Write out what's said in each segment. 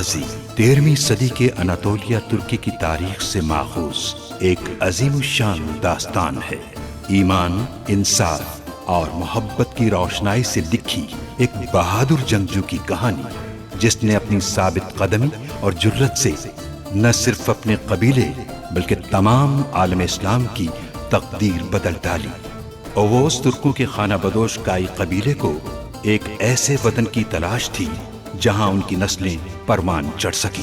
गाजी 13वीं सदी के अनातोलिया तुर्की की तारीख से माखूज एक अजीमुशान दास्तान है। ईमान, इंसाफ और मोहब्बत की रोशनाई से लिखी एक बहादुर जंगजू की कहानी, जिसने अपनी साबित कदमी और जुर्रत से न सिर्फ अपने कबीले बल्कि तमाम आलम इस्लाम की तकदीर बदल डाली। ओवोस तुर्कों के खाना बदोश काई कबीले को एक ऐसे वतन की तलाश थी जहां उनकी नस्लें परवान चढ़ सकी।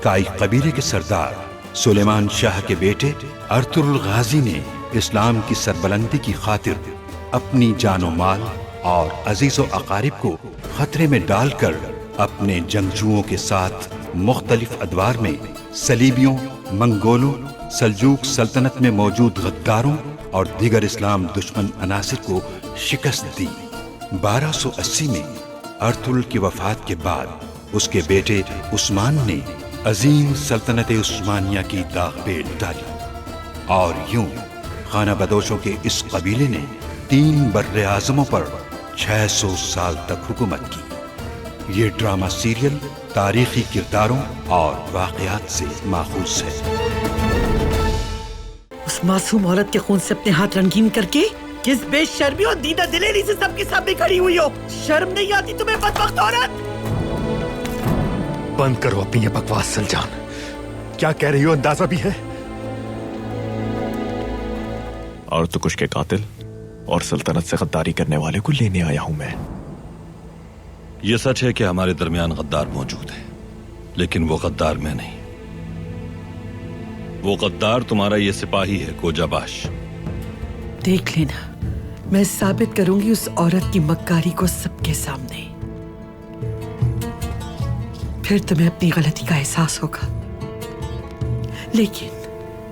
काई कबीले के सरदार सुलेमान शाह के बेटे अर्तुगरुल गाजी ने इस्लाम की सरबलंदी की खातिर अपनी जानो माल और अजीजो अकारिब को खतरे में डालकर अपने जंगजुओं के साथ मुख्तलिफ अदवार में सलीबियों, मंगोलों, सल्जूक सल्तनत में मौजूद गद्दारों और दीगर इस्लाम दुश्मन अनासिर को शिकस्त दी। 1280 में अर्तुगरुल की वफात के बाद उसके बेटे उस्मान ने अजीम सल्तनत उस्मानिया की दाग बेल डाली और यूं खाना बदोशों के इस कबीले ने 3 बर्रे आज़मों पर 600 साल तक हुकूमत की। ये ड्रामा सीरियल तारीखी किरदारों और वाक़यात से माखूज है। उस मासूम औरत के खून से अपने हाथ रंगीन करके किस बेशर्मी और दीदा दिलेरी से सबके सामने खड़ी हुई हो। शर्म नहीं आती तुम्हें बदबख्त औरत? बंद करो अपनी ये बकवास सलजान। क्या कह रही हो अंदाजा भी है? और तो कुछ के कातिल और सल्तनत से गद्दारी करने वाले को लेने आया हूं मैं। यह सच है कि हमारे दरमियान गद्दार मौजूद है, लेकिन वो गद्दार मैं नहीं। वो गद्दार तुम्हारा ये सिपाही है कोजाबाश। देख लेना, मैं साबित करूंगी उस औरत की मक्कारी को सबके सामने। फिर तुम्हें अपनी गलती का एहसास होगा, लेकिन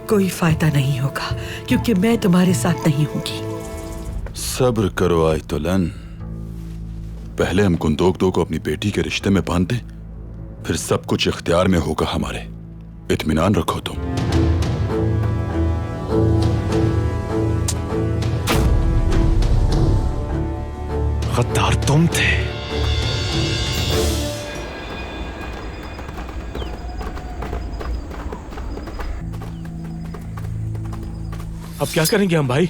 कोई फायदा नहीं होगा क्योंकि मैं तुम्हारे साथ नहीं होंगी। सब्र करो आयतुलन। पहले हम कुंदोकदो को अपनी बेटी के रिश्ते में बांध दें, फिर सब कुछ इख्तियार में होगा हमारे। इत्मीनान रखो तुम। गद्दार तुम थे। अब क्या करेंगे हम भाई?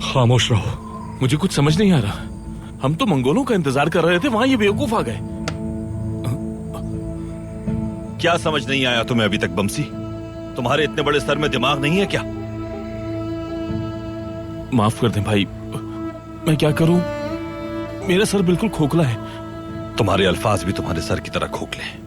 खामोश रहो, मुझे कुछ समझ नहीं आ रहा। हम तो मंगोलों का इंतजार कर रहे थे, वहां ये बेवकूफ आ गए। क्या समझ नहीं आया तुम्हें अभी तक बमसी? तुम्हारे इतने बड़े सर में दिमाग नहीं है क्या? माफ कर दें भाई, मैं क्या करूं? मेरा सर बिल्कुल खोखला है। तुम्हारे अल्फाज भी तुम्हारे सर की तरह खोखले हैं।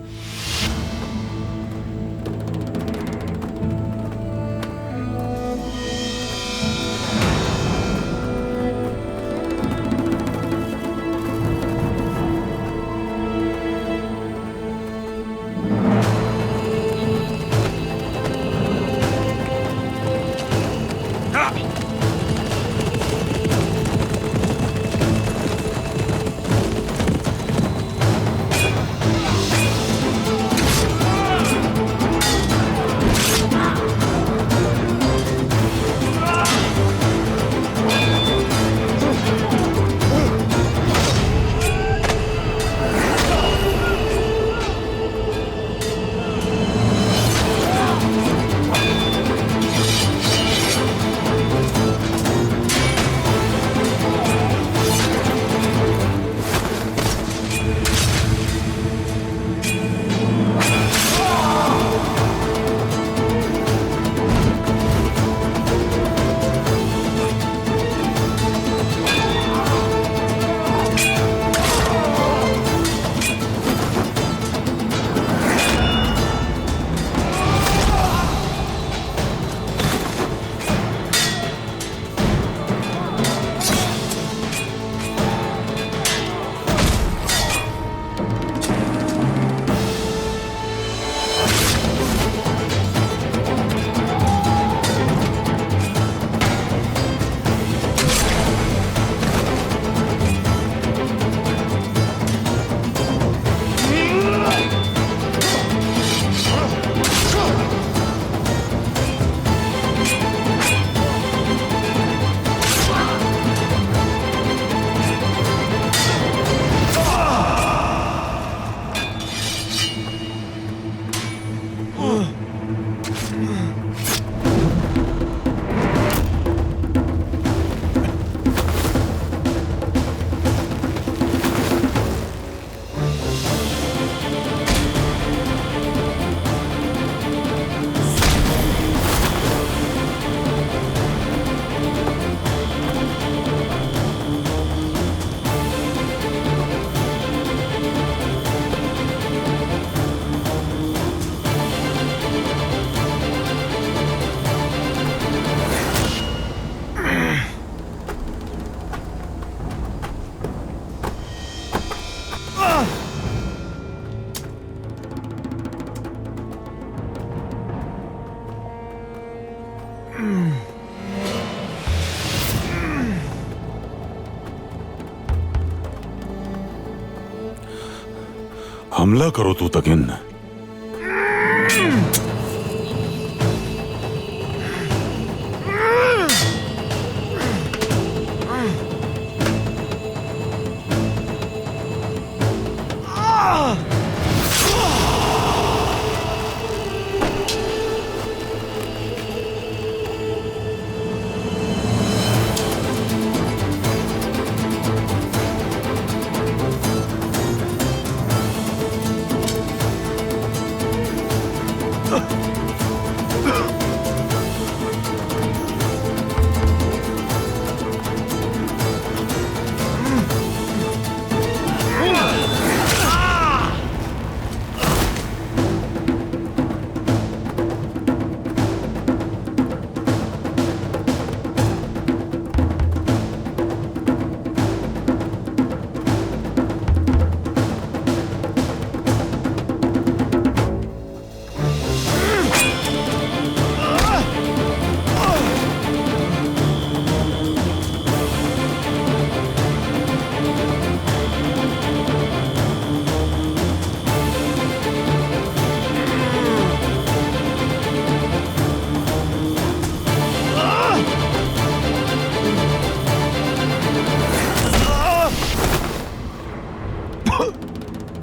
हमला करो तू तकिन।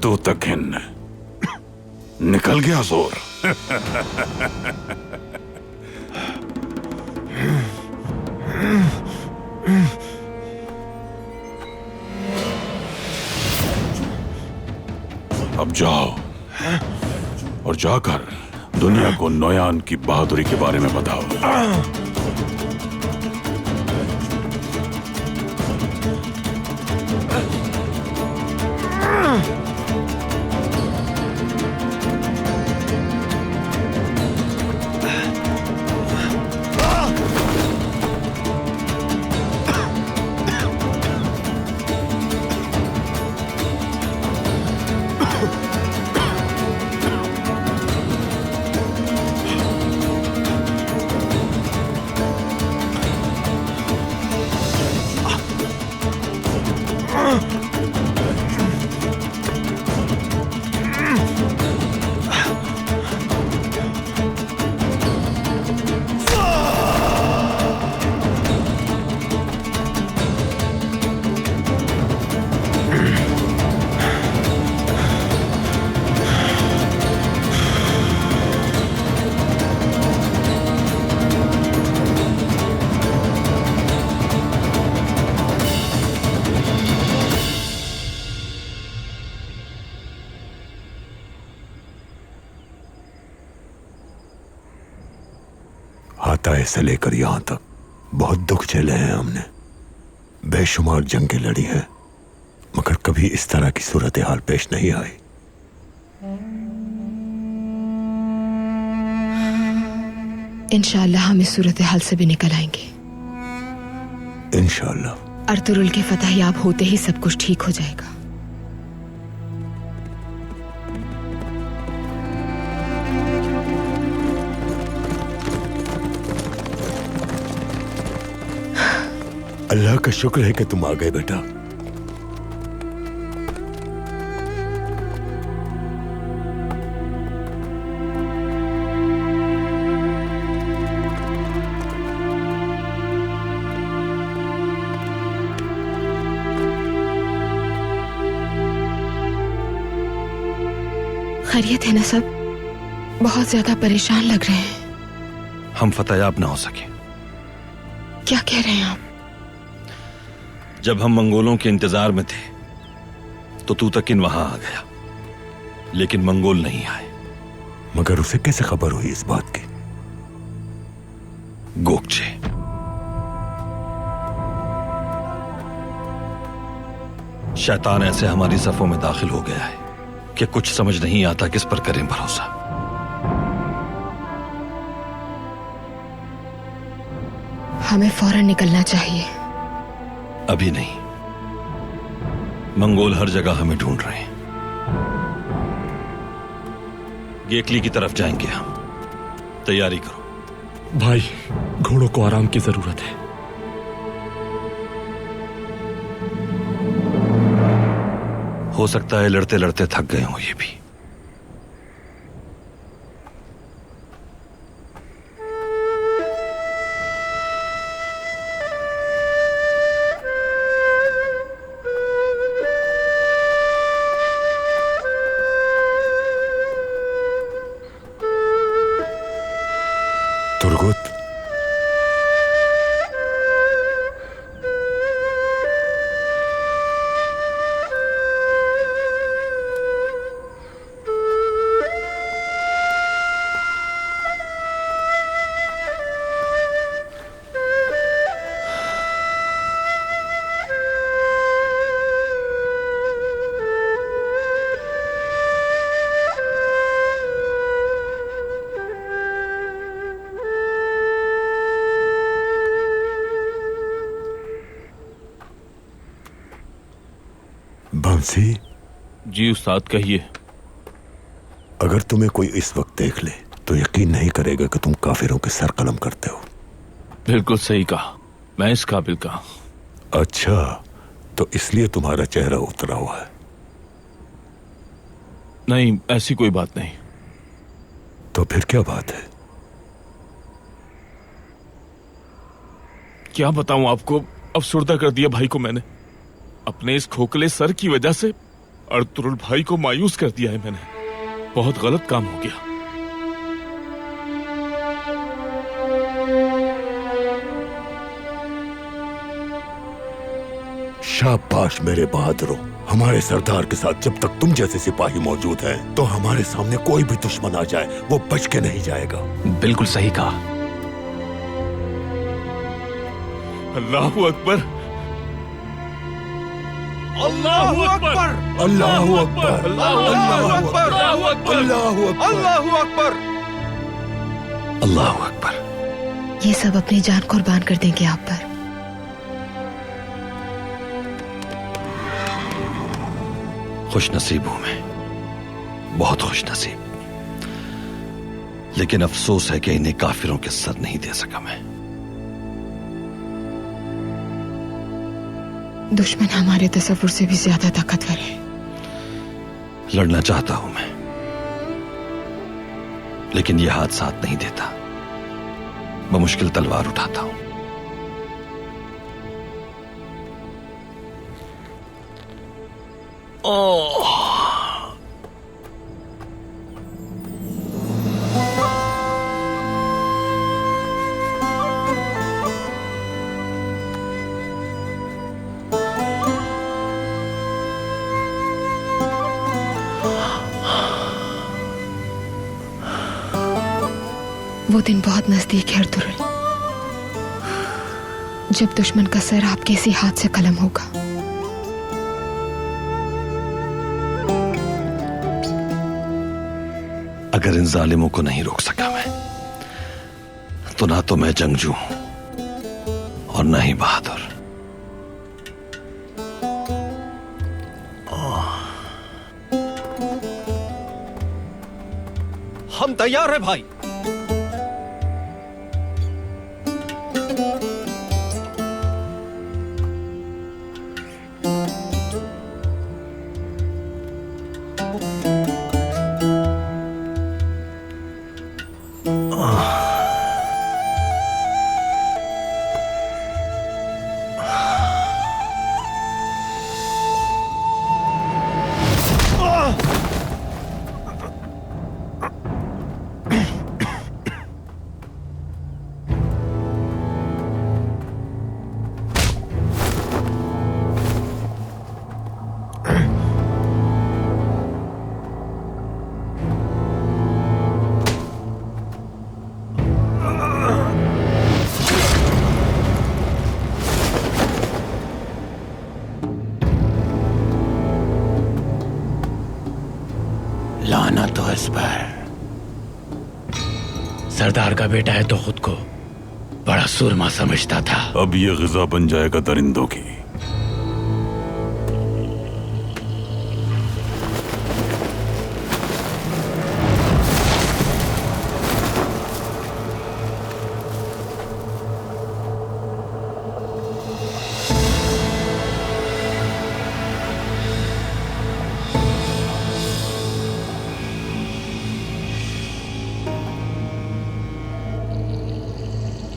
तो तकिन निकल गया जोर। अब जाओ और जाकर दुनिया को नोयान की बहादुरी के बारे में बताओ। हाताए से लेकर यहां तक बहुत दुख झेले हैं हमने, बेशुमार जंगें लड़ी हैं, मगर कभी इस तरह की सूरत हाल पेश नहीं आई। इंशाअल्लाह हम इस सूरत हाल से भी निकल आएंगे। इंशाअल्लाह। अर्तुरुल के फतह याब होते ही सब कुछ ठीक हो जाएगा। अल्लाह का शुक्र है कि तुम आ गए बेटा। खैरियत है ना सब? बहुत ज्यादा परेशान लग रहे हैं। हम फतहयाब ना हो सके। क्या कह रहे हैं आप? जब हम मंगोलों के इंतजार में थे तो तू तकिन वहां आ गया, लेकिन मंगोल नहीं आए। मगर उसे कैसे खबर हुई इस बात की? गोकचे। शैतान ऐसे हमारी सफों में दाखिल हो गया है कि कुछ समझ नहीं आता किस पर करें भरोसा। हमें फौरन निकलना चाहिए। अभी नहीं, मंगोल हर जगह हमें ढूंढ रहे हैं। गेकली की तरफ जाएंगे हम। तैयारी करो। भाई, घोड़ों को आराम की जरूरत है। हो सकता है लड़ते लड़ते थक गए हों ये भी। तुर्गुत, बंसी, जी उस्ताद कहिए। अगर तुम्हें कोई इस वक्त देख ले तो यकीन नहीं करेगा कि तुम काफिरों के सर कलम करते हो। बिल्कुल सही कहा, मैं इस काबिल का। अच्छा, तो इसलिए तुम्हारा चेहरा उतरा हुआ है? नहीं, ऐसी कोई बात नहीं। तो फिर क्या बात है? क्या बताऊं आपको, अफसुर्दा कर दिया भाई को मैंने। अपने इस खोखले सर की वजह से अर्तुरुल भाई को मायूस कर दिया है मैंने। बहुत गलत काम हो गया। शाबाश मेरे बहादुरों। हमारे सरदार के साथ जब तक तुम जैसे सिपाही मौजूद हैं, तो हमारे सामने कोई भी दुश्मन आ जाए वो बच के नहीं जाएगा। बिल्कुल सही कहा। अल्लाहू अकबर, अल्लाहू अकबर, अल्लाहू अकबर, अल्लाहू अकबर, अल्लाहू अकबर, अल्लाहू अकबर, अल्लाहू अकबर, अल्लाह अकबर। ये सब अपनी जान कुर्बान कर देंगे आप पर। खुश नसीब हूं मैं, बहुत खुश नसीब। लेकिन अफसोस है कि इन्हें काफिरों के सर नहीं दे सका मैं। दुश्मन हमारे तसव्वुर से भी ज्यादा ताकतवर है। लड़ना चाहता हूं मैं, लेकिन यह हाथ साथ नहीं देता। बमुश्किल तलवार उठाता हूं। वो दिन बहुत नजदीक है अर्तुरुल, जब दुश्मन का सर आपके इसी हाथ से कलम होगा। अगर इन जालिमों को नहीं रोक सका मैं, तो ना तो मैं जंगजू हूं और ना ही बहादुर। हम तैयार हैं भाई। लाना तो इस पर। सरदार का बेटा है तो खुद को बड़ा सुरमा समझता था। अब ये ग़िज़ा बन जाएगा दरिंदों की।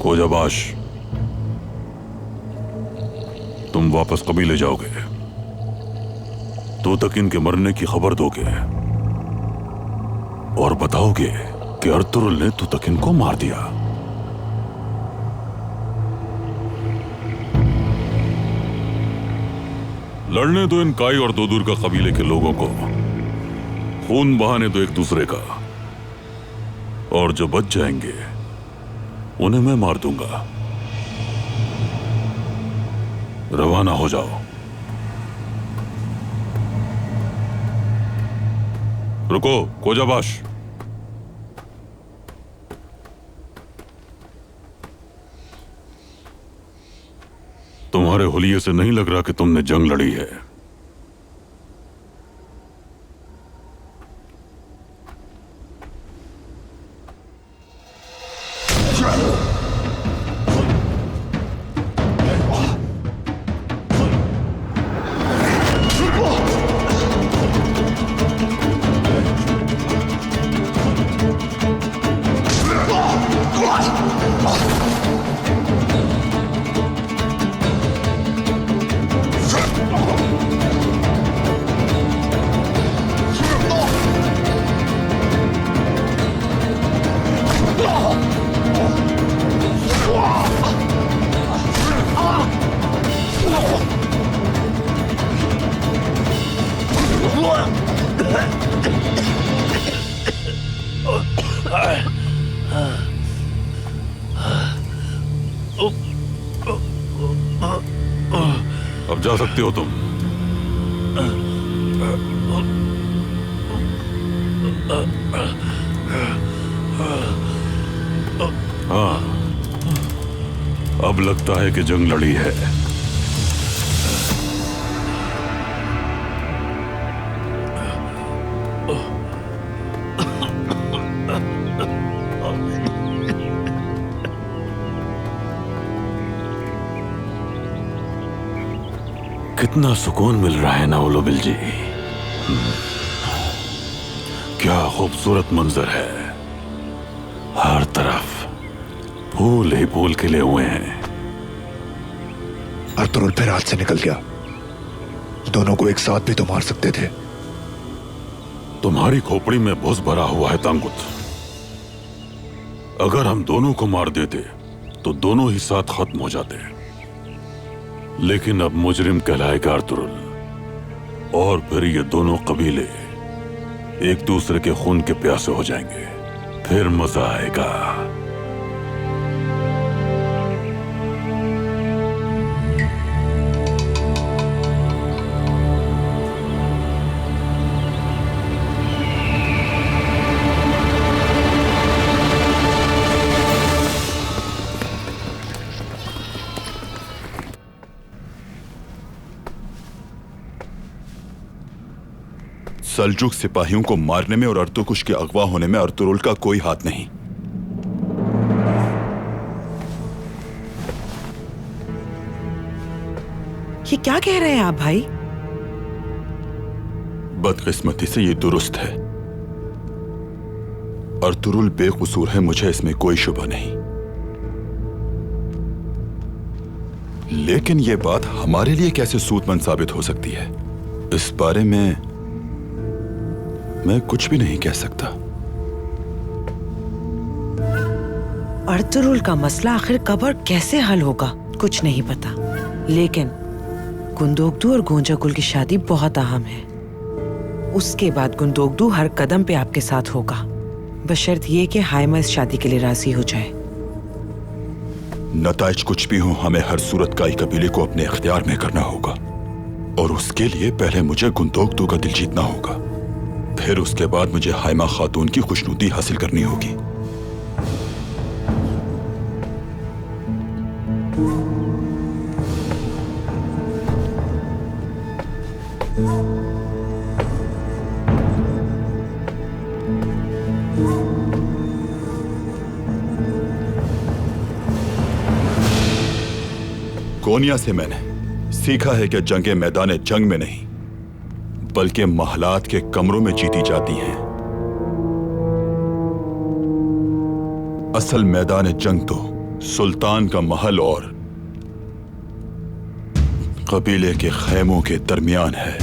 खोजाबाश, तुम वापस कबीले जाओगे, तो तक इनके मरने की खबर दोगे और बताओगे कि अर्तुरुल ने तो तक इनको मार दिया। लड़ने दो इन काई और दोदूर का कबीले के लोगों को, खून बहाने दो एक दूसरे का, और जो बच जाएंगे उन्हें मैं मार दूंगा। रवाना हो जाओ। रुको खोजाबाश, तुम्हारे हुलिये से नहीं लग रहा कि तुमने जंग लड़ी है। अब जा सकते हो तुम। हाँ, अब लगता है कि जंग लड़ी है। कितना सुकून मिल रहा है ना उलुबिल जी। क्या खूबसूरत मंजर है, हर तरफ फूल ही फूल खिले हुए हैं। अर्तुरुल फिर हाथ से निकल गया। दोनों को एक साथ भी तो मार सकते थे। तुम्हारी खोपड़ी में भुस भरा हुआ है तांगुत। अगर हम दोनों को मार देते तो दोनों ही साथ खत्म हो जाते, लेकिन अब मुजरिम कहलाएगा अर्तुरुल, और फिर ये दोनों कबीले एक दूसरे के खून के प्यासे हो जाएंगे। फिर मजा आएगा। सल्जुक सिपाहियों को मारने में और अर्तुकुश के अगवा होने में अर्तुरुल का कोई हाथ नहीं। ये क्या कह रहे हैं आप भाई? बदकिस्मती से ये दुरुस्त है। अर्तुरुल बेकसूर है, मुझे इसमें कोई शुबा नहीं। लेकिन यह बात हमारे लिए कैसे सूदमंद साबित हो सकती है, इस बारे में मैं कुछ भी नहीं कह सकता। अर्तुरुल का मसला आखिर कब और कैसे हल होगा कुछ नहीं पता, लेकिन गुंदोगदू और गोंजागुल की शादी बहुत अहम है। उसके बाद गुंदोगदू हर कदम पे आपके साथ होगा, बशर्त ये कि हाइमा इस शादी के लिए राजी हो जाए। नताइज कुछ भी हो, हमें हर सूरत काई कबीले को अपने इख्तियार में करना होगा, और उसके लिए पहले मुझे गुंदोगदू का दिल जीतना होगा। फिर उसके बाद मुझे हाइमा खातून की खुशनुदी हासिल करनी होगी। कोनिया से मैंने सीखा है कि जंगें मैदान जंग में नहीं बल्कि महलात के कमरों में जीती जाती हैं। असल मैदान जंग तो सुल्तान का महल और कबीले के खैमों के दरमियान है।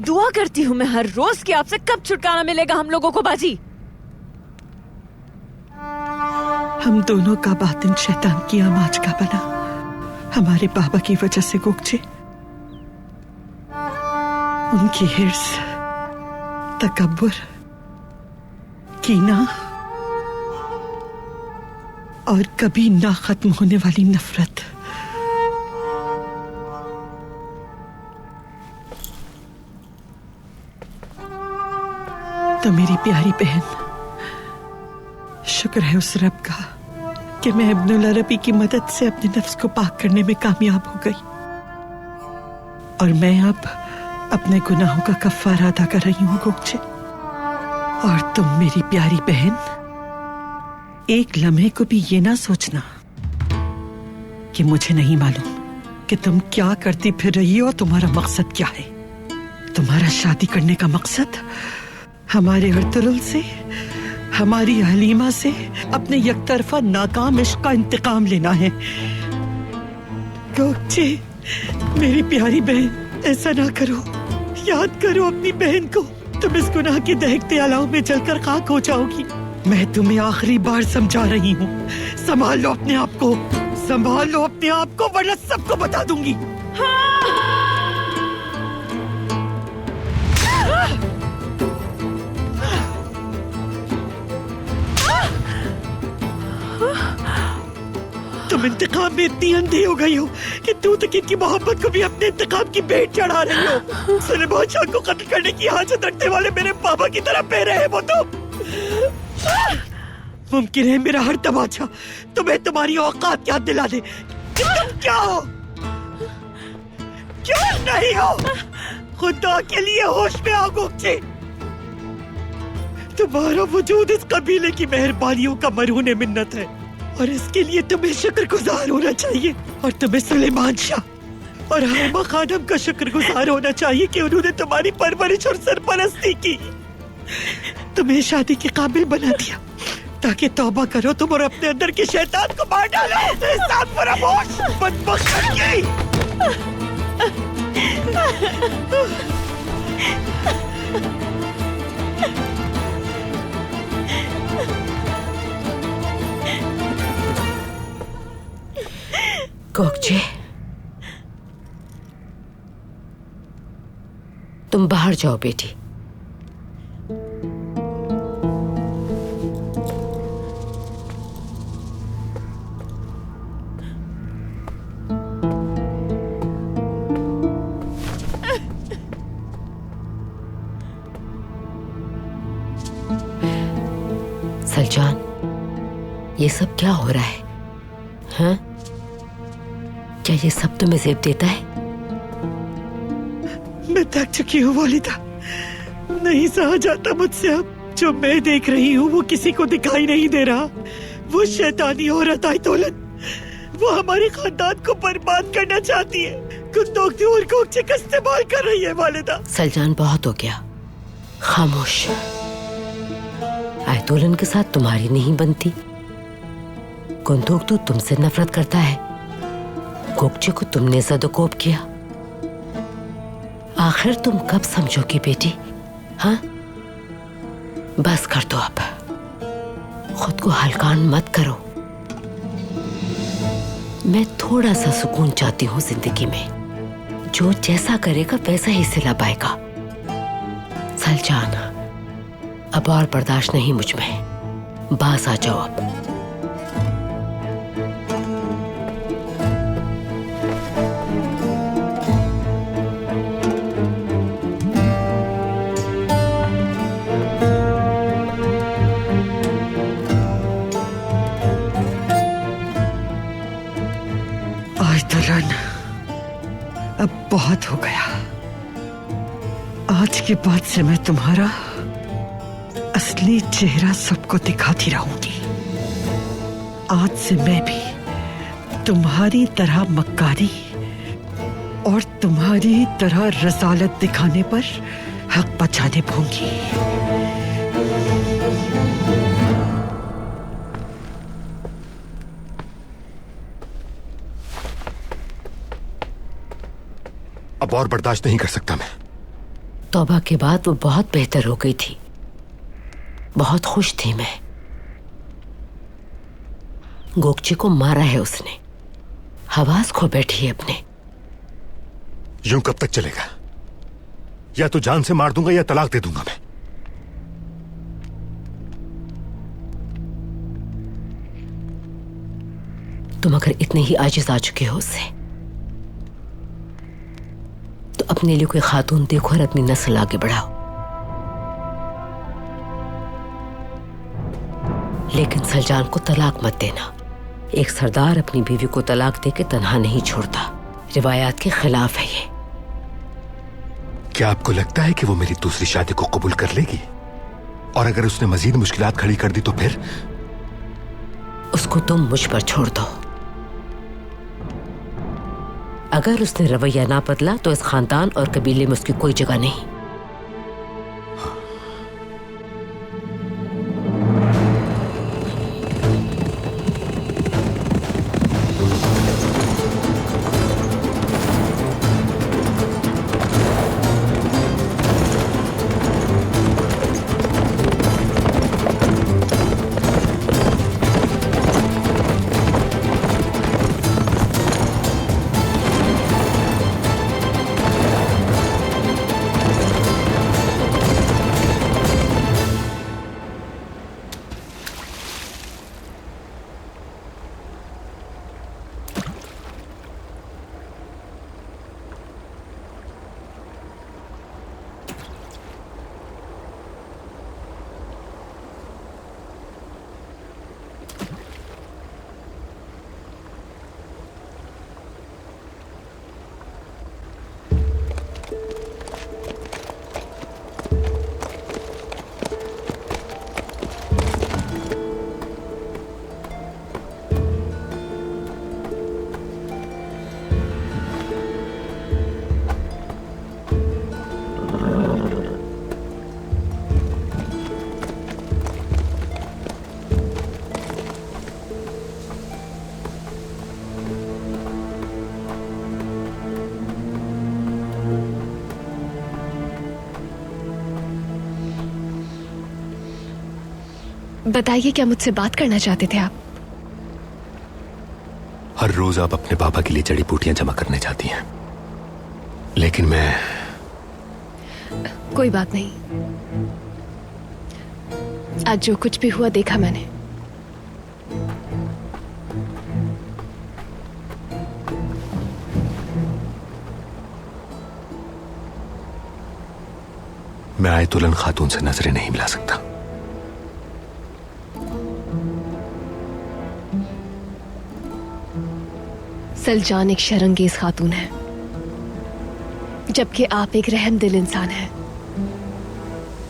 दुआ करती हूँ मैं हर रोज कि आपसे कब छुटकारा मिलेगा हम लोगों को बाजी। हम दोनों का बातिन शैतान की आमाज का बना, हमारे बाबा की वजह से गोगचे। उनकी हिर्स, तकब्बुर, कीना और कभी ना खत्म होने वाली नफरत। तो मेरी प्यारी बहन, शुक्र है उस रब का कि मैं इब्नुल अरबी की मदद से अपने नफ्स को पाक करने में कामयाब हो गई और मैं अब अपने गुनाहों का कफ्फारा अदा कर रही हूँ गोगचे। और तुम मेरी प्यारी बहन, एक लम्हे को भी ये ना सोचना कि मुझे नहीं मालूम कि तुम क्या करती फिर रही हो, तुम्हारा मकसद क्या है। तुम्हारा शादी करने का मकसद हमारे अर्तुरुल से, हमारी हलीमा से अपने यकतरफा नाकाम इश्क का इंतकाम लेना है। गोगचे, मेरी प्यारी बहन, ऐसा ना करो। याद करो अपनी बहन को, तुम इस गुनाह के दहकते अलाव में जलकर खाक हो जाओगी। मैं तुम्हें आखिरी बार समझा रही हूँ, संभाल लो अपने आप को, संभाल लो अपने आप को, वरना सबको बता दूंगी। तुम इंतकाम में इतनी अंधी हो गई हो कि तू तक इनकी मोहब्बत को भी अपने इंतकाम की भेंट चढ़ा रही हो। सुलेमान शाह को कत्ल करने की हाजत रखने वाले मेरे पापा की तरह पैरे है वो तुम। मुमकिन है मेरा हर तमाचा तुम्हें तुम्हारी औकात याद दिला दे कि तुम क्या हो, क्या नहीं हो। खुदा के लिए होश में आओ गोगचे। तुम्हारा वजूद इस कबीले की मेहरबानियों का मरहून मिन्नत है और इसके लिए तुम्हें शुक्रगुजार होना चाहिए। और तुम्हें सुलेमान शाह और हाइमा खानम का शुक्रगुजार होना चाहिए कि उन्होंने तुम्हारी परवरिश और सरपरस्ती की, तुम्हें शादी के काबिल बना दिया ताकि तौबा करो तुम और अपने अंदर के शैतान को मार डालो। बदबख्त लड़की। गोगचे, तुम बाहर जाओ बेटी। सलजान, ये सब क्या हो रहा है? हाँ? क्या ये सब तुम्हें ज़ेब देता है? मैं थक चुकी हूँ वालिदा, नहीं सहा जाता मुझसे अब। जो मैं देख रही हूँ वो किसी को दिखाई नहीं दे रहा। वो शैतानी औरत आयतोलन, वो हमारे खानदान को बर्बाद करना चाहती है। गुंदोगदू और गोगचे का इस्तेमाल कर रही है वालिदा। सलजान, बहुत हो गया, खामोश। आयतोलन के साथ तुम्हारी नहीं बनती। गुंदोगदू तुमसे नफरत करता है, गोगचे को तुमने ज़द-ओ-कोब किया। आखिर तुम कब समझोगी बेटी? हाँ, बस कर दो अब, खुद को हल्कान मत करो। मैं थोड़ा सा सुकून चाहती हूँ जिंदगी में। जो जैसा करेगा वैसा ही सिला पाएगा। सलजान, अब और बर्दाश्त नहीं मुझ में, बास आ जाओ अब। आयतोलन, अब बहुत हो गया। आज के बाद से मैं तुम्हारा असली चेहरा सबको दिखाती रहूंगी। आज से मैं भी तुम्हारी तरह मक्कारी और तुम्हारी तरह रसालत दिखाने पर हक बचाने होंगी। अब और बर्दाश्त नहीं कर सकता मैं। तौबा के बाद वो बहुत बेहतर हो गई थी, बहुत खुश थी मैं। गोकची को मारा है उसने, हवास खो बैठी है अपने। यूं कब तक चलेगा? या तो जान से मार दूंगा या तलाक दे दूंगा मैं। तुम अगर इतने ही आजिज आ चुके हो उससे, तो अपने लिए कोई खातून देखो और अपनी नस्ल आगे बढ़ाओ। लेकिन सलजान को तलाक मत देना। एक सरदार अपनी बीवी को तलाक देके तन्हा नहीं छोड़ता, रिवायात के खिलाफ है ये। क्या आपको लगता है कि वो मेरी दूसरी शादी को कबूल कर लेगी? और अगर उसने मजीद मुश्किलात खड़ी कर दी तो फिर? उसको तुम मुझ पर छोड़ दो। अगर उसने रवैया ना बदला तो इस खानदान और कबीले में उसकी कोई जगह नहीं। बताइए, क्या मुझसे बात करना चाहते थे आप? हर रोज आप अपने पापा के लिए जड़ी बूटियां जमा करने जाती हैं, लेकिन मैं... कोई बात नहीं, आज जो कुछ भी हुआ देखा मैंने। मैं आयतुलन खातून से नजरें नहीं मिला सकता। सलजान एक शर्मंगेज खातून है, जबकि आप एक रहमदिल इंसान हैं।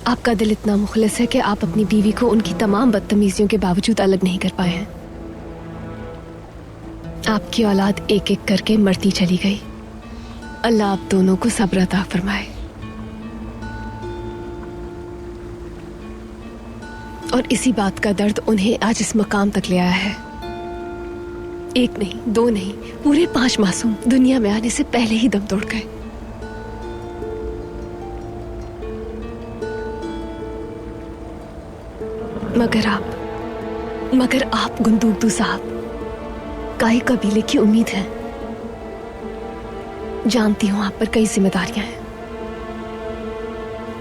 आपका दिल इतना मुखलिस है कि आप अपनी बीवी को उनकी तमाम बदतमीजियों के बावजूद अलग नहीं कर पाए हैं। आपकी औलाद एक एक करके मरती चली गई। अल्लाह आप दोनों को सब्र अता फरमाए। और इसी बात का दर्द उन्हें आज इस मकाम तक ले आया है। एक नहीं, दो नहीं, पूरे 5 मासूम दुनिया में आने से पहले ही दम तोड़ गए। मगर आप गुंदूगदू साहब काई कबीले की उम्मीद है। जानती हूं आप पर कई जिम्मेदारियां हैं,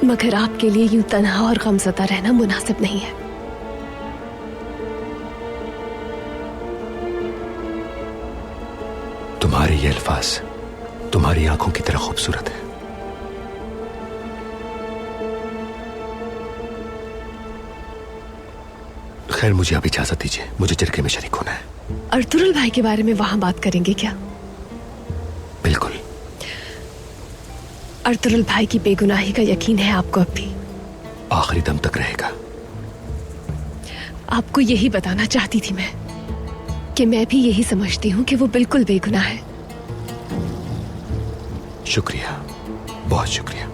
मगर आपके लिए यूं तन्हा और गमज़दा रहना मुनासिब नहीं है। तुम्हारे ये अल्फाज तुम्हारी आंखों की तरह खूबसूरत है। खैर, मुझे अब इजाजत दीजिए, मुझे जरगे में शरीक होना है। अर्तुरुल भाई के बारे में वहां बात करेंगे क्या? बिल्कुल। अर्तुरुल भाई की बेगुनाही का यकीन है आपको अब भी? आखिरी दम तक रहेगा। आपको यही बताना चाहती थी मैं कि मैं भी यही समझती हूँ कि वो बिल्कुल बेगुनाह है। शुक्रिया, बहुत शुक्रिया।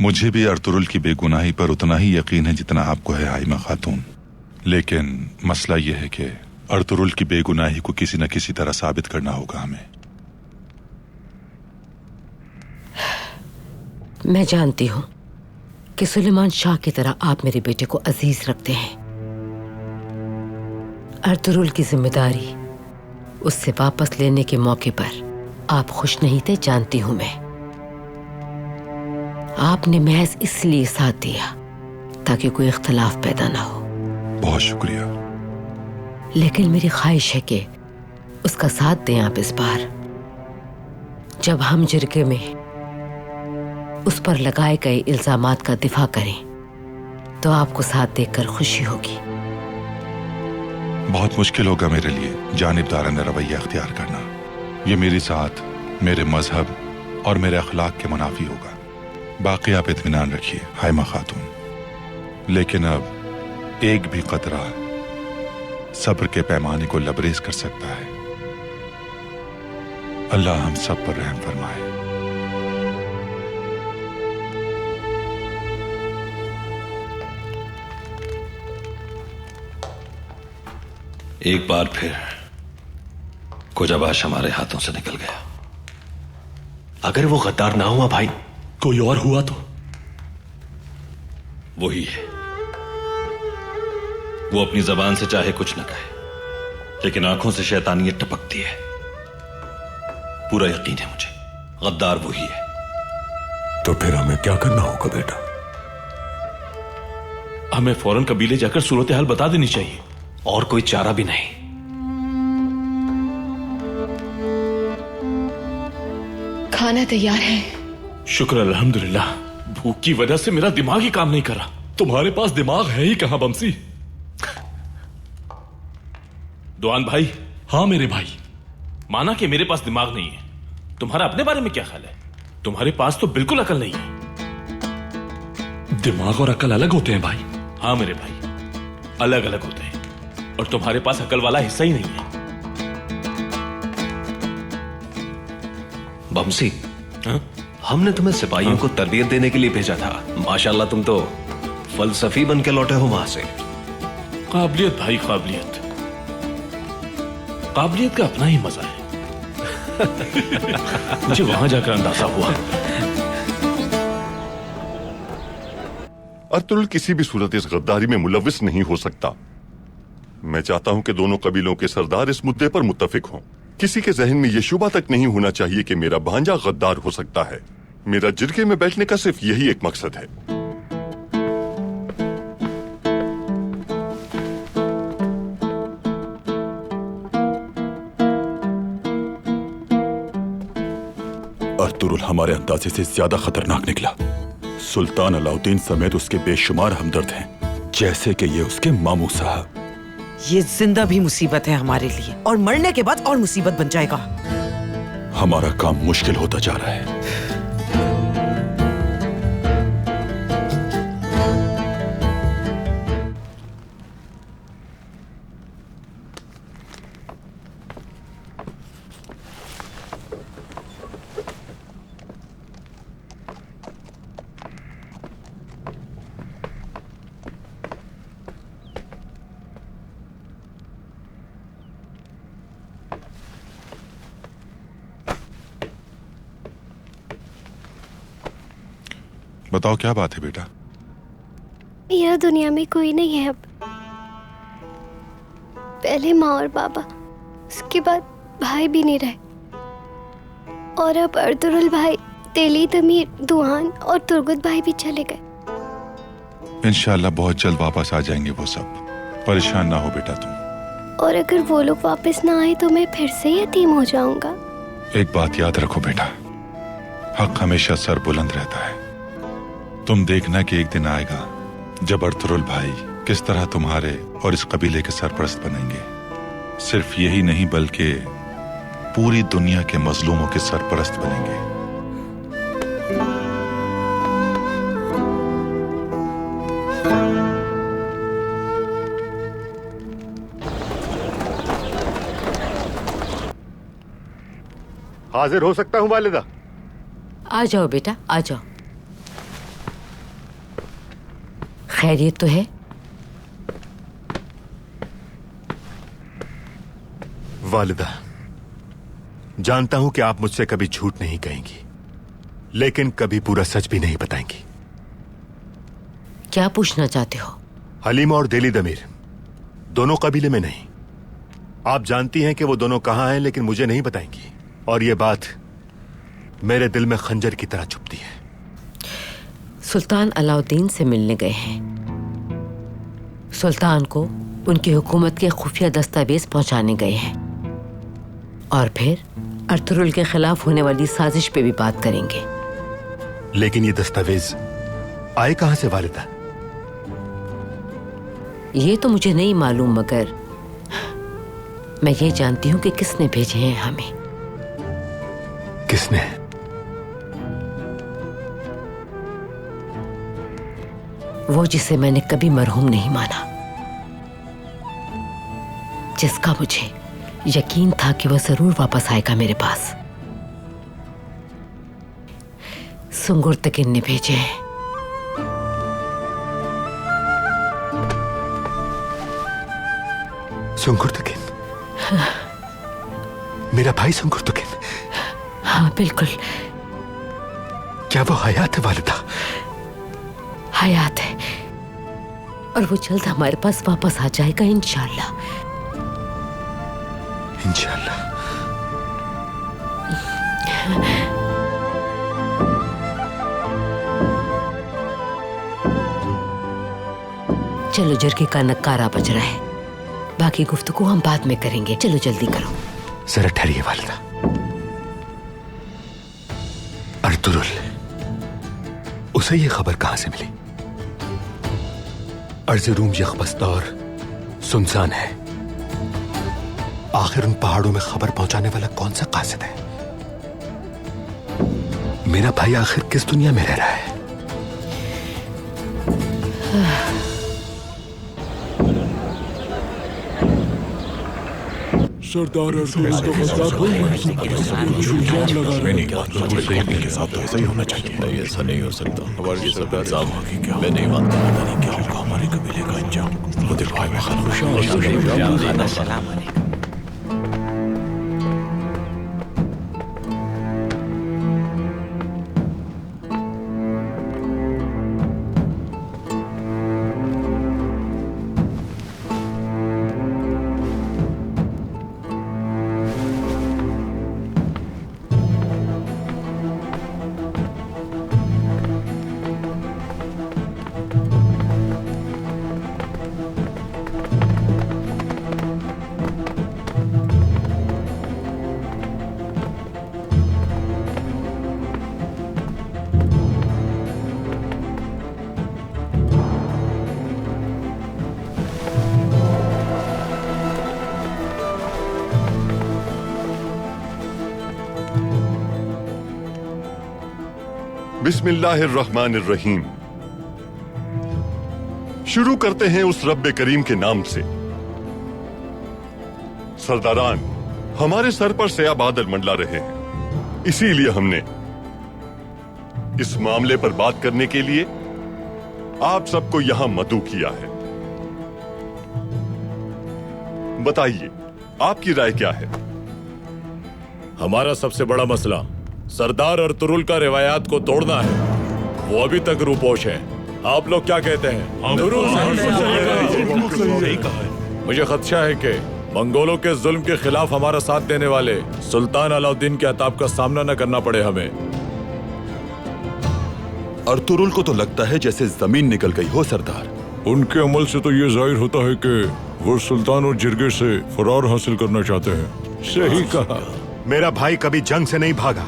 मुझे भी अर्तुरुल की बेगुनाही पर उतना ही यकीन है जितना आपको है हाइमा खातून, लेकिन मसला यह है कि अर्तुरुल की बेगुनाही को किसी न किसी तरह साबित करना होगा हमें। मैं जानती हूं कि सुलेमान शाह की तरह आप मेरे बेटे को अजीज रखते हैं। अर्तुरुल की जिम्मेदारी उससे वापस लेने के मौके पर आप खुश नहीं थे, जानती हूं मैं। आपने महज इसलिए साथ दिया ताकि कोई इख्तलाफ पैदा ना हो। बहुत शुक्रिया। लेकिन मेरी ख्वाहिश है कि उसका साथ दें आप इस बार, जब हम जिरगे में उस पर लगाए गए इल्जामात का दिफा करें तो आपको साथ देखकर खुशी होगी। बहुत मुश्किल होगा मेरे लिए जानिबदाराना रवैया अख्तियार करना। ये मेरी साथ, मेरे मजहब और मेरे अखलाक के मुनाफी होगा। बाकी आप इत्मीनान रखिए हाइमा खातून। लेकिन अब एक भी कतरा सब्र के पैमाने को लबरेज कर सकता है। अल्लाह हम सब पर रहम फरमाए। एक बार फिर कुजाबाश हमारे हाथों से निकल गया। अगर वो गद्दार ना हुआ भाई, कोई और हुआ तो? वही है। वो अपनी जबान से चाहे कुछ न कहे, लेकिन आंखों से शैतानियत टपकती है। पूरा यकीन है मुझे, गद्दार वही है। तो फिर हमें क्या करना होगा बेटा? हमें फौरन कबीले जाकर सूरत हाल बता देनी चाहिए। और कोई चारा भी नहीं। खाना तैयार है। शुक्र अल्हम्दुलिल्लाह। भूख की वजह से मेरा दिमाग ही काम नहीं कर रहा। तुम्हारे पास दिमाग है ही कहां बमसी? दुआन भाई। हाँ मेरे भाई। माना कि मेरे पास दिमाग नहीं है, तुम्हारा अपने बारे में क्या ख्याल है? तुम्हारे पास तो बिल्कुल अकल नहीं है। दिमाग और अकल अलग होते हैं भाई। हाँ मेरे भाई, अलग अलग होते हैं, और तुम्हारे पास अकल वाला हिस्सा ही नहीं है। बमसी, हमने तुम्हें सिपाहियों को तरबियत देने के लिए भेजा था। माशाल्लाह तुम तो फलसफी बन के लौटे हो वहां से। काबिलियत भाई, काबिलियत। काबिलियत का अपना ही मजा है। मुझे वहां जाकर अंदाजा हुआ। अर्तुरुल किसी भी सूरत इस गद्दारी में मुलविस नहीं हो सकता। मैं चाहता हूं कि दोनों कबीलों के सरदार इस मुद्दे पर मुत्तफिक हों। किसी के जहन में यह शुबा तक नहीं होना चाहिए कि मेरा भांजा गद्दार हो सकता है। मेरा जिरगे में बैठने का सिर्फ यही एक मकसद है। अर्तुरुल हमारे अंदाजे से ज्यादा खतरनाक निकला। सुल्तान अलाउद्दीन समेत उसके बेशुमार हमदर्द हैं, जैसे कि ये उसके मामू साहब। ये जिंदा भी मुसीबत है हमारे लिए, और मरने के बाद और मुसीबत बन जाएगा। हमारा काम मुश्किल होता जा रहा है। बताओ क्या बात है बेटा? मेरा दुनिया में कोई नहीं है अब। पहले माँ और बाबा, उसके बाद भाई भी नहीं रहे, और अब अर्तुरुल भाई, तेलीत अमीर, दुआन और तुर्गुत भाई भी चले गए। इंशाल्लाह बहुत जल्द वापस आ जाएंगे वो सब। परेशान ना हो बेटा तुम। और अगर वो लोग वापस ना आए तो मैं फिर से यतीम हो जाऊंगा। एक बात याद रखो बेटा, हक हमेशा सर बुलंद रहता है। तुम देखना कि एक दिन आएगा जब अर्तुरुल भाई किस तरह तुम्हारे और इस कबीले के सरपरस्त बनेंगे। सिर्फ यही नहीं बल्कि पूरी दुनिया के मजलूमों के सरपरस्त बनेंगे। हाजिर हो सकता हूँ वालिदा? आ जाओ बेटा, आ जाओ। खैरियत तो है? वालिदा, जानता हूं कि आप मुझसे कभी झूठ नहीं कहेंगी, लेकिन कभी पूरा सच भी नहीं बताएंगी। क्या पूछना चाहते हो? हलीमा और देली दमीर दोनों कबीले में नहीं। आप जानती हैं कि वो दोनों कहां हैं, लेकिन मुझे नहीं बताएंगी। और ये बात मेरे दिल में खंजर की तरह चुभती है। सुल्तान अलाउद्दीन से मिलने गए हैं। सुल्तान को उनकी हुकूमत के खुफिया दस्तावेज पहुंचाने गए हैं और फिर अर्तुरुल के खिलाफ होने वाली साजिश पे भी बात करेंगे। लेकिन ये दस्तावेज आए कहां से वालिदा? ये तो मुझे नहीं मालूम, मगर मैं ये जानती हूं कि किसने भेजे हैं हमें। किसने? वो जिसे मैंने कभी मरहूम नहीं माना, जिसका मुझे यकीन था कि वह जरूर वापस आएगा मेरे पास। सुंगुर्तकिन ने भेजे हैं। सुंगुर्तकिन? मेरा भाई सुंगुर्तकिन? हाँ बिल्कुल। क्या वो हयात है वालिदा? हयात है, और वो जल्द हमारे पास वापस आ जाएगा इंशाअल्लाह। इंशाअल्लाह। चलो, जरगे का नक्कारा बज रहा है, बाकी गुफ्तगू हम बाद में करेंगे। चलो जल्दी करो। जरा ठहरिए वालिदा। अर्तुरुल, उसे ये खबर कहां से मिली? अर्ज़ रूम यकबस्त और सुनसान है। आखिर उन पहाड़ों में खबर पहुंचाने वाला कौन सा कासिद है? मेरा भाई आखिर किस दुनिया में रह रहा है? सरदार के साथ तो ऐसा ही होना चाहिए। नहीं, ऐसा नहीं हो सकता। हमारे सरदार साहब क्या मैं नहीं मानता। नहीं क्या होगा हमारे कबीले का अंजाम। वो देखो बिस्मिल्लाहिर्रहमानिर्रहीम। शुरू करते हैं उस रब्बे करीम के नाम से। सरदारान, हमारे सर पर सया बादल मंडला रहे हैं, इसीलिए हमने इस मामले पर बात करने के लिए आप सबको यहां मदऊ किया है। बताइए, आपकी राय क्या है? हमारा सबसे बड़ा मसला सरदार अर्तुरुल का रिवायात को तोड़ना है। वो अभी तक रूपोश है। आप लोग क्या कहते हैं? मुझे खदशा है कि मंगोलों के जुल्म के खिलाफ हमारा साथ देने वाले सुल्तान अलाउद्दीन के अताब का सामना न करना पड़े हमें। अर्तुरुल को तो लगता है जैसे जमीन निकल गई हो सरदार। उनके अमल से तो ये जाहिर होता है कि वो सुल्तान और जिरगे से फरार हासिल करना चाहते हैं। सही कहा। मेरा भाई कभी जंग से नहीं भागा,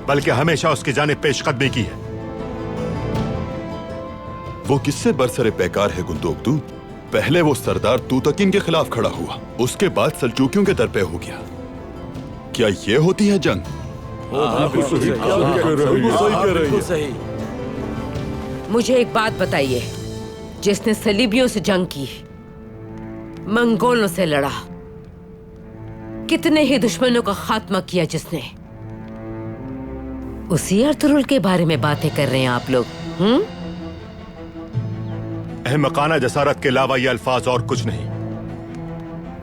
बल्कि हमेशा उसकी जानिब पेशकदमी की है। वो किससे बरसरे पैकार है गुंदोगदू? पहले वो सरदार तूतकिन के खिलाफ खड़ा हुआ, उसके बाद सल्जूकियों के दर पे हो गया। क्या ये होती है जंग? मुझे एक बात बताइए, जिसने सलीबियों से जंग की, मंगोलों से लड़ा, कितने ही दुश्मनों का खात्मा किया जिसने, उसी अर्तुरुल के बारे में बातें कर रहे हैं आप लोग? अहमकाना जसारत के अलावा ये अल्फाज और कुछ नहीं।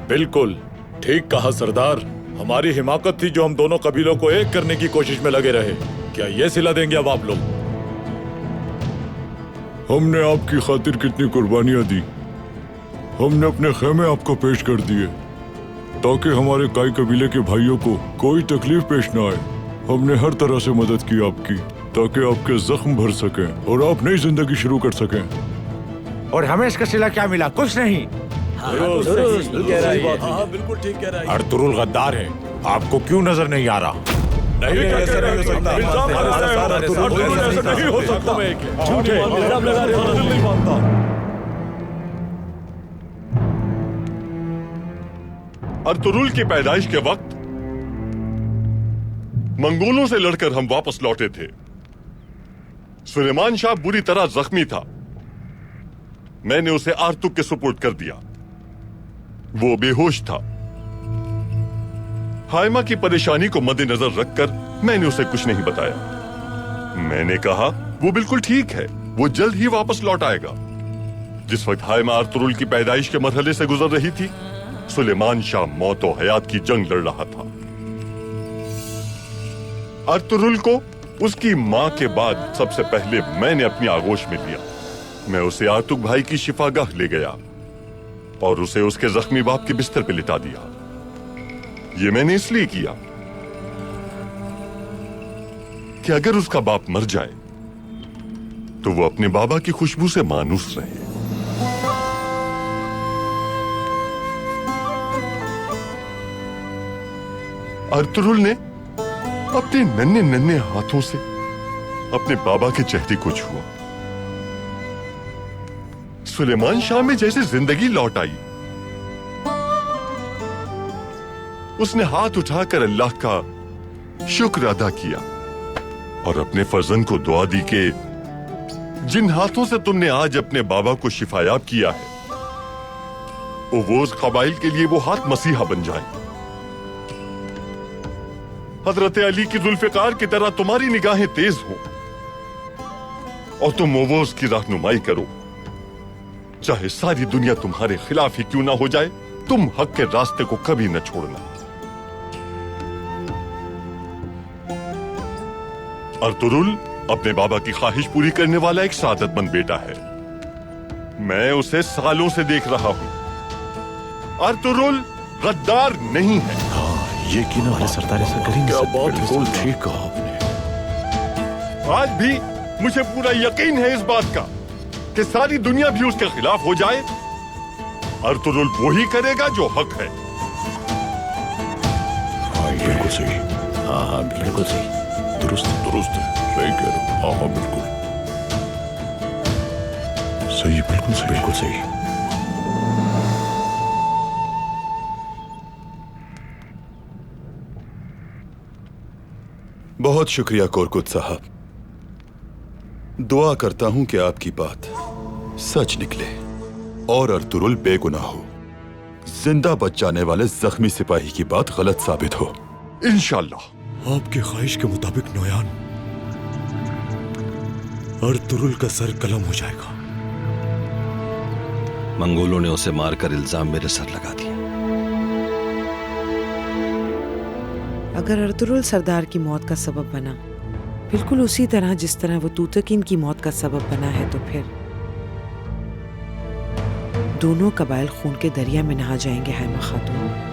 बिल्कुल ठीक कहा सरदार। हमारी हिमाकत थी जो हम दोनों कबीलों को एक करने की कोशिश में लगे रहे। क्या ये सिला देंगे अब आप लोग? हमने आपकी खातिर कितनी कुर्बानियां दी। हमने अपने खेमे आपको पेश कर दिए ताकि हमारे काई कबीले के भाइयों को कोई तकलीफ पेश न आए। हमने हर तरह से मदद की आपकी, ताकि आपके जख्म भर सकें और आप नई जिंदगी शुरू कर सकें। और हमें इसका सिला क्या मिला? कुछ नहीं। बिल्कुल ठीक कह रहा है। अर्तुरुल गद्दार है, आपको क्यों नजर नहीं आ रहा? नहीं हो सकता। अर्तुरुल की पैदाइश के वक्त मंगोलों से लड़कर हम वापस लौटे थे। सुलेमान शाह बुरी तरह जख्मी था। मैंने उसे आर्तुक के सुपुर्द कर दिया। वो बेहोश था। हाइमा की परेशानी को मद्देनजर रखकर मैंने उसे कुछ नहीं बताया। मैंने कहा वो बिल्कुल ठीक है, वो जल्द ही वापस लौट आएगा। जिस वक्त हाइमा अर्तुरुल की पैदाइश के मरहले से गुजर रही थी, सुलेमान शाह मौत और हयात की जंग लड़ रहा था। अर्तुरुल को उसकी मां के बाद सबसे पहले मैंने अपनी आगोश में लिया। मैं उसे आर्तुक भाई की शिफागाह ले गया और उसे उसके जख्मी बाप के बिस्तर पे लिटा दिया। ये मैंने इसलिए किया कि अगर उसका बाप मर जाए तो वो अपने बाबा की खुशबू से मानूस रहे। अर्तुरुल ने अपने नन्हे नन्हे हाथों से अपने बाबा के चेहरे को छुआ। सुलेमान शाह में जैसे जिंदगी लौट आई। उसने हाथ उठाकर अल्लाह का शुक्र अदा किया और अपने फर्जंद को दुआ दी कि जिन हाथों से तुमने आज अपने बाबा को शिफायाब किया है, ओवोज कबाइल के लिए वो हाथ मसीहा बन जाए। हजरत अली की जुल्फिकार की तरह तुम्हारी निगाहें तेज हों और तुम ओवोज की रहनुमाई करो। चाहे सारी दुनिया तुम्हारे खिलाफ ही क्यों ना हो जाए, तुम हक के रास्ते को कभी न छोड़ना। अर्तुरुल अपने बाबा की ख्वाहिश पूरी करने वाला एक सादतमंद बेटा है। मैं उसे सालों से देख रहा हूं। अर्तुरुल गद्दार नहीं है। ये कि ना हमारे सरदार ऐसा करेंगे। क्या बात बिल्कुल ठीक कहा आपने। आज भी मुझे पूरा यकीन है इस बात का कि सारी दुनिया भी उसके खिलाफ हो जाए, अर्तुरुल वही करेगा जो हक है। बिल्कुल सही। हाँ बिल्कुल सही। दुरुस्त है। सही कह रहे हो। हाँ बिल्कुल सही। बिल्कुल सही। बिल्कुल सही। बहुत शुक्रिया कोरकुत साहब। दुआ करता हूं कि आपकी बात सच निकले और अर्तुरुल बेगुनाह हो। जिंदा बच जाने वाले जख्मी सिपाही की बात गलत साबित हो। इंशाअल्लाह। आपकी ख्वाहिश के मुताबिक नोयान, अर्तुरुल का सर कलम हो जाएगा। मंगोलों ने उसे मारकर इल्जाम मेरे सर लगा दिया। अगर अर्तुरुल सरदार की मौत का सबब बना, बिल्कुल उसी तरह जिस तरह वो तूतकिन की मौत का सबब बना है, तो फिर दोनों कबाइल खून के दरिया में नहा जाएंगे। हाइमा खातून।